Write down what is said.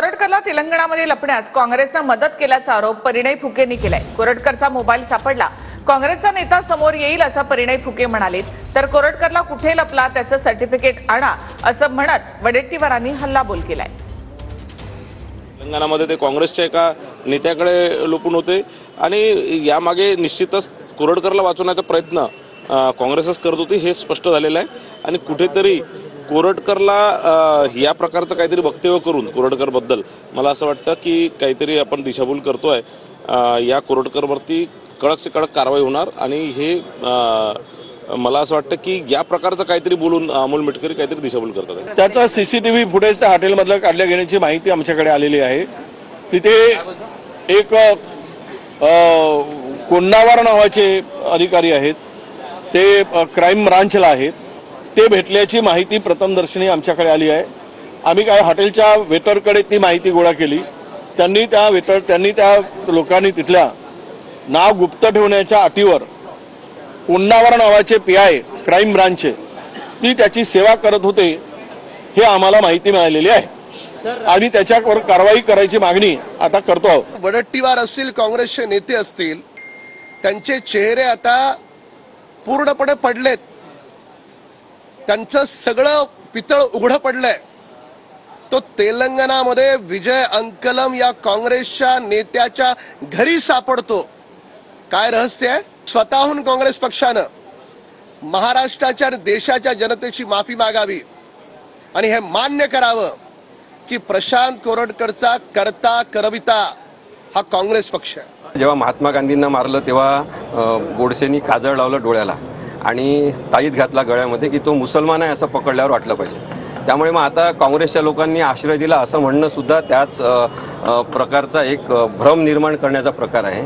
कोरटकरला तेलंगणामध्ये लपण्यास काँग्रेसने मदत केल्याचा आरोप परिणय फुकेंनी केलाय। कोरटकरचा मोबाईल सापडला, काँग्रेसचा नेता समोर येईल असं परिणय फुके म्हणाले। तर कोरटकरला कुठे लपला त्याचं सर्टिफिकेट आणा असं म्हणत वडेट्टीवारांनी हल्लाबोल केलाय। तेलंगणामध्ये ते काँग्रेसच्या एका नेत्याकडे लपून होते आणि यामागे निश्चितच कोरटकरला वाचवण्याचा प्रयत्न काँग्रेसच करत होती हे स्पष्ट झालेलं आहे। आणि कुठेतरी कोरटकरला या प्रकारचं काहीतरी वक्तव्य करून कोरटकरबद्दल मला असं वाटतं की काहीतरी आपण दिशाभूल करतोय। या कोरटकरवरती कडक से कडक कारवाई होणार आणि हे मला असं वाटतं की या प्रकारचं काहीतरी बोलून अमोल मिटकरी काहीतरी दिशाभूल करतात। त्याचा सीसीटीव्ही फुटेज त्या हॉटेलमधलं काढल्या घेण्याची माहिती आमच्याकडे आलेली आहे। तिथे एक कोंडावर नावाचे अधिकारी आहेत, ते क्राईम ब्रांचला आहेत, ते भेटल्याची माहिती प्रथमदर्शनी आमच्याकडे आली आहे। आम्ही काय हॉटेलच्या वेटरकडे ती माहिती गोळा केली। त्यांनी त्या लोकांनी तिथल्या नाव गुप्त ठेवण्याच्या अटीवर कोंडावर नावाचे पीआय क्राईम ब्रांचचे ती त्याची सेवा करत होते हे आम्हाला माहिती मिळालेली आहे आणि त्याच्यावर कारवाई करायची मागणी आता करतो आहोत। वडट्टीवार असतील, काँग्रेसचे नेते असतील, त्यांचे चेहरे आता पूर्णपणे पडलेत, त्यांचं सगळं पितळ उघडं पडलंय। तो तेलंगणामध्ये विजय अंकलम या काँग्रेसच्या नेत्याच्या घरी सापडतो। काय रहस्य आहे? स्वतःहून काँग्रेस पक्षानं महाराष्ट्राच्या आणि देशाच्या जनतेची माफी मागावी आणि हे मान्य करावं की प्रशांत कोरटकरचा करता करविता हा काँग्रेस पक्ष आहे। जेव्हा महात्मा गांधींना मारलं तेव्हा गोडसेंनी काजळ लावलं डोळ्याला आणि ताईत घातला गळ्यामध्ये की तो मुसलमान आहे असं पकडल्यावर वाटलं पाहिजे। त्यामुळे मग आता काँग्रेसच्या लोकांनी आश्रय दिला असं म्हणणं सुद्धा त्याच प्रकारचा एक भ्रम निर्माण करण्याचा प्रकार आहे।